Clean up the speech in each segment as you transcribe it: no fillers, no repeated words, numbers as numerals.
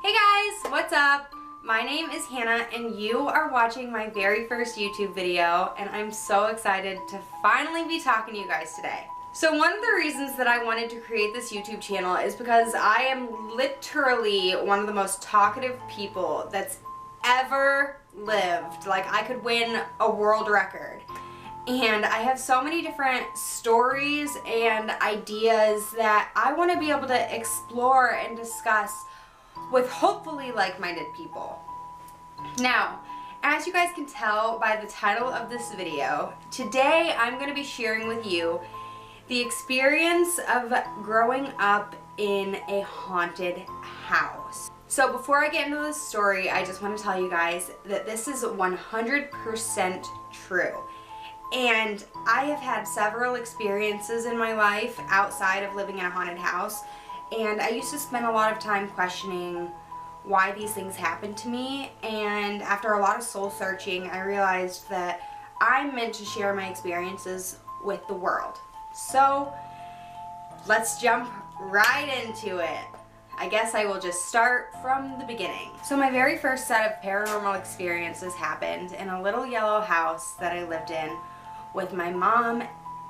Hey guys, what's up? My name is Hannah and you are watching my very first YouTube video, and I'm so excited to finally be talking to you guys today. So one of the reasons that I wanted to create this YouTube channel is because I am literally one of the most talkative people that's ever lived. Like, I could win a world record. And I have so many different stories and ideas that I want to be able to explore and discuss with hopefully like-minded people. Now, as you guys can tell by the title of this video, today I'm going to be sharing with you the experience of growing up in a haunted house. So before I get into this story, I just want to tell you guys that this is 100% true. And I have had several experiences in my life outside of living in a haunted house, and I used to spend a lot of time questioning why these things happened to me, and after a lot of soul searching, I realized that I'm meant to share my experiences with the world. So let's jump right into it. I guess I will just start from the beginning. So my very first set of paranormal experiences happened in a little yellow house that I lived in with my mom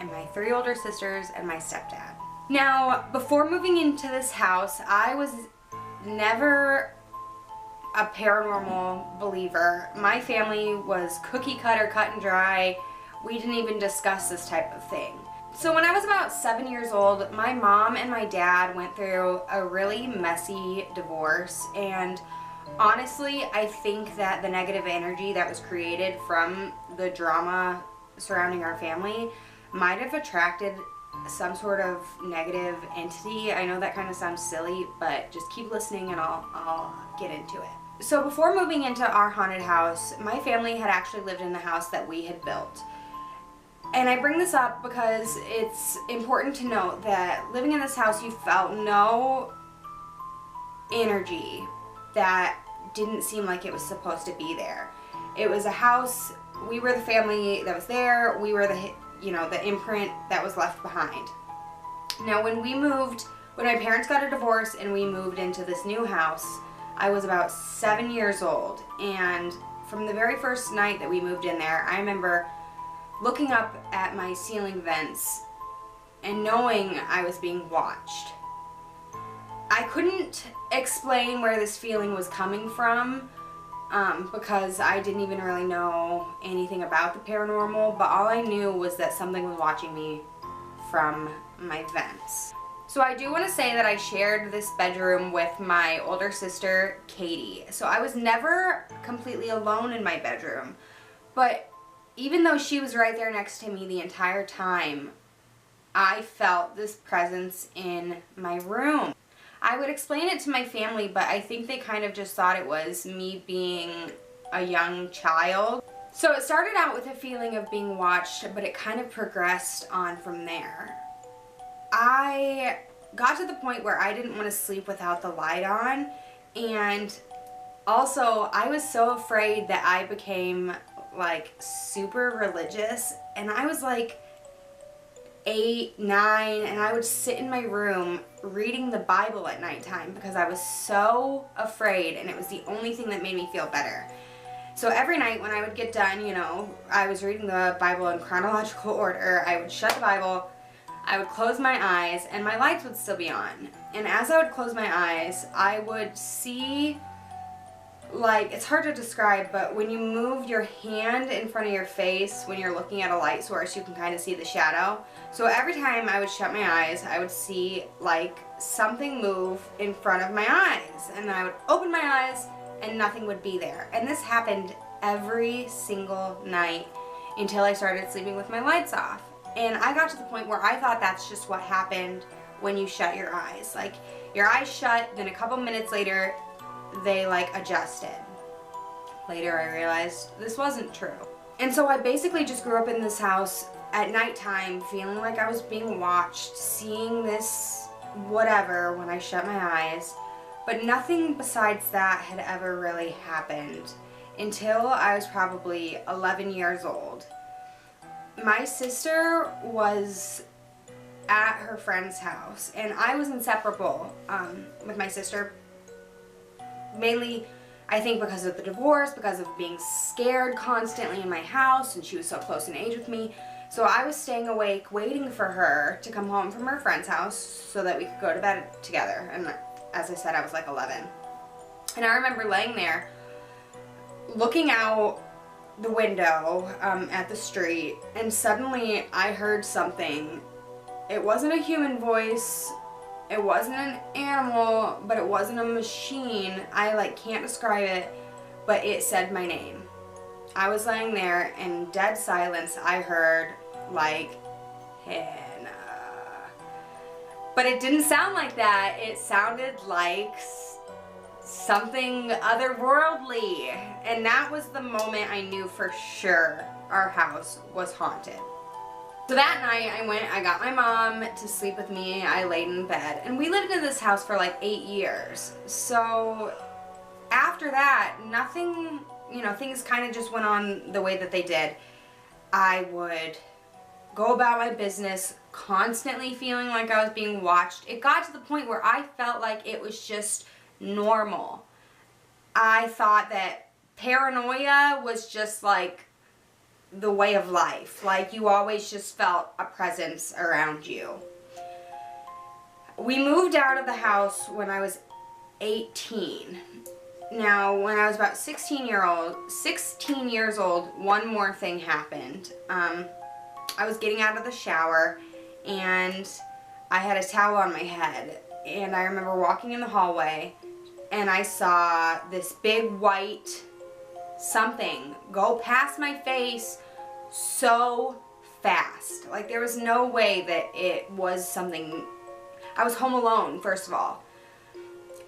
and my 3 older sisters and my stepdad. Now, before moving into this house, I was never a paranormal believer. My family was cookie cutter, cut and dry. We didn't even discuss this type of thing. So when I was about 7 years old, my mom and my dad went through a really messy divorce, and honestly, I think that the negative energy that was created from the drama surrounding our family might have attracted some sort of negative entity. I know that kind of sounds silly, but just keep listening and I'll get into it. So before moving into our haunted house, my family had actually lived in the house that we had built. And I bring this up because it's important to note that living in this house, you felt no energy that didn't seem like it was supposed to be there. It was a house, we were the family that was there, we were the imprint that was left behind. Now when my parents got a divorce and we moved into this new house, I was about 7 years old, and from the very first night that we moved in there, I remember looking up at my ceiling vents and knowing I was being watched. I couldn't explain where this feeling was coming from, because I didn't even really know anything about the paranormal, but all I knew was that something was watching me from my vents. So I do want to say that I shared this bedroom with my older sister, Katie. So I was never completely alone in my bedroom, but even though she was right there next to me the entire time, I felt this presence in my room. I would explain it to my family, but I think they kind of just thought it was me being a young child. So it started out with a feeling of being watched, but it kind of progressed on from there. I got to the point where I didn't want to sleep without the light on, and also I was so afraid that I became like super religious, and I was like 8, 9, and I would sit in my room reading the Bible at nighttime because I was so afraid, and it was the only thing that made me feel better. So every night when I would get done, I was reading the Bible in chronological order, I would shut the Bible, I would close my eyes, and my lights would still be on. And as I would close my eyes, I would see, like, it's hard to describe, but when you move your hand in front of your face when you're looking at a light source, you can kind of see the shadow. So every time I would shut my eyes, I would see like something move in front of my eyes, and then I would open my eyes and nothing would be there. And this happened every single night until I started sleeping with my lights off. And I got to the point where I thought that's just what happened when you shut your eyes. Like, your eyes shut, then a couple minutes later they like adjusted. Later I realized this wasn't true. And so I basically just grew up in this house at nighttime feeling like I was being watched, seeing this whatever when I shut my eyes, but nothing besides that had ever really happened until I was probably 11 years old. My sister was at her friend's house, and I was inseparable with my sister Mainly, I think because of the divorce, because of being scared constantly in my house, and she was so close in age with me. So I was staying awake waiting for her to come home from her friend's house so that we could go to bed together. And as I said, I was like 11. And I remember laying there looking out the window at the street, and suddenly I heard something. It wasn't a human voice, it wasn't an animal, but it wasn't a machine. I like can't describe it, but it said my name. I was laying there in dead silence. I heard like Hannah, but it didn't sound like that. It sounded like something otherworldly, and that was the moment I knew for sure our house was haunted. So that night I got my mom to sleep with me. I laid in bed, and we lived in this house for like 8 years. So after that, nothing, you know, things kind of just went on the way that they did. I would go about my business constantly feeling like I was being watched. It got to the point where I felt like it was just normal. I thought that paranoia was just like the way of life. Like you always just felt a presence around you. We moved out of the house when I was 18. Now, when I was about 16 years old, one more thing happened. I was getting out of the shower and I had a towel on my head, and I remember walking in the hallway and I saw this big white something go past my face so fast. Like there was no way that it was something. I was home alone, first of all.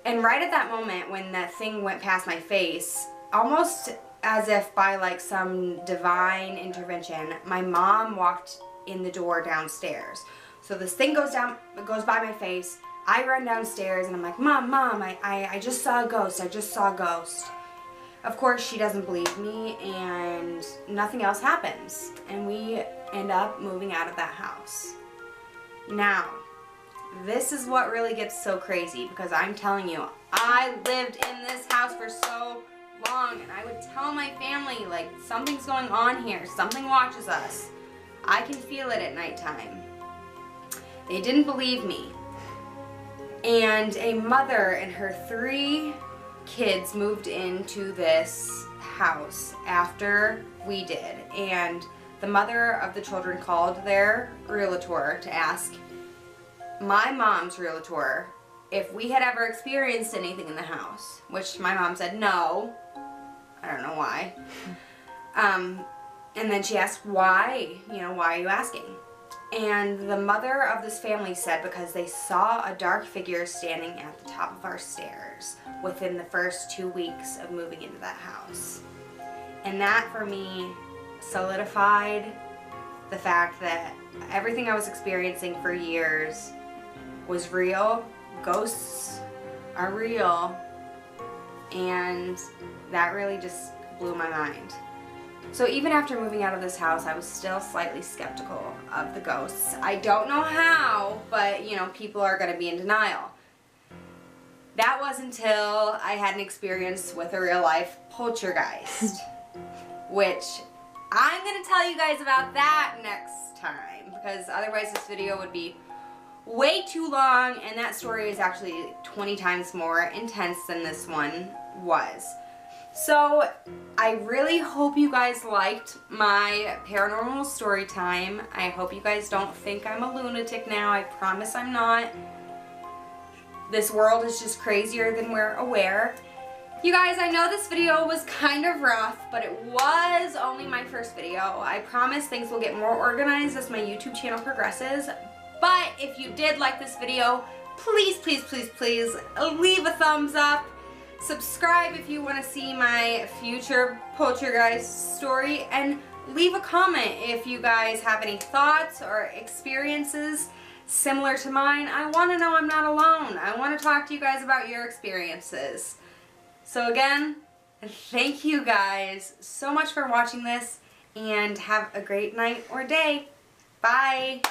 And right at that moment when that thing went past my face, almost as if by like some divine intervention, my mom walked in the door downstairs. So this thing goes by my face. I run downstairs and I'm like, Mom, I just saw a ghost. I just saw a ghost. Of course, she doesn't believe me, and nothing else happens. And we end up moving out of that house. Now, this is what really gets so crazy, because I'm telling you, I lived in this house for so long, and I would tell my family, like, something's going on here. Something watches us. I can feel it at nighttime. They didn't believe me. And a mother and her 3 kids moved into this house after we did, and the mother of the children called their realtor to ask my mom's realtor if we had ever experienced anything in the house, which my mom said no. I don't know why. And then she asked why, why are you asking? And the mother of this family said because they saw a dark figure standing at the top of our stairs within the first 2 weeks of moving into that house. And that for me solidified the fact that everything I was experiencing for years was real. Ghosts are real. And that really just blew my mind. So even after moving out of this house, I was still slightly skeptical of the ghosts. I don't know how, but people are going to be in denial. That was until I had an experience with a real life poltergeist, which I'm going to tell you guys about that next time, because otherwise this video would be way too long, and that story is actually 20 times more intense than this one was. So I really hope you guys liked my paranormal story time. I hope you guys don't think I'm a lunatic now. I promise I'm not. This world is just crazier than we're aware. You guys, I know this video was kind of rough, but it was only my first video. I promise things will get more organized as my YouTube channel progresses. But if you did like this video, please, please, please, please leave a thumbs up. Subscribe if you want to see my future poltergeist story, and leave a comment if you guys have any thoughts or experiences similar to mine. I want to know I'm not alone. I want to talk to you guys about your experiences. So again, thank you guys so much for watching this, and have a great night or day. Bye!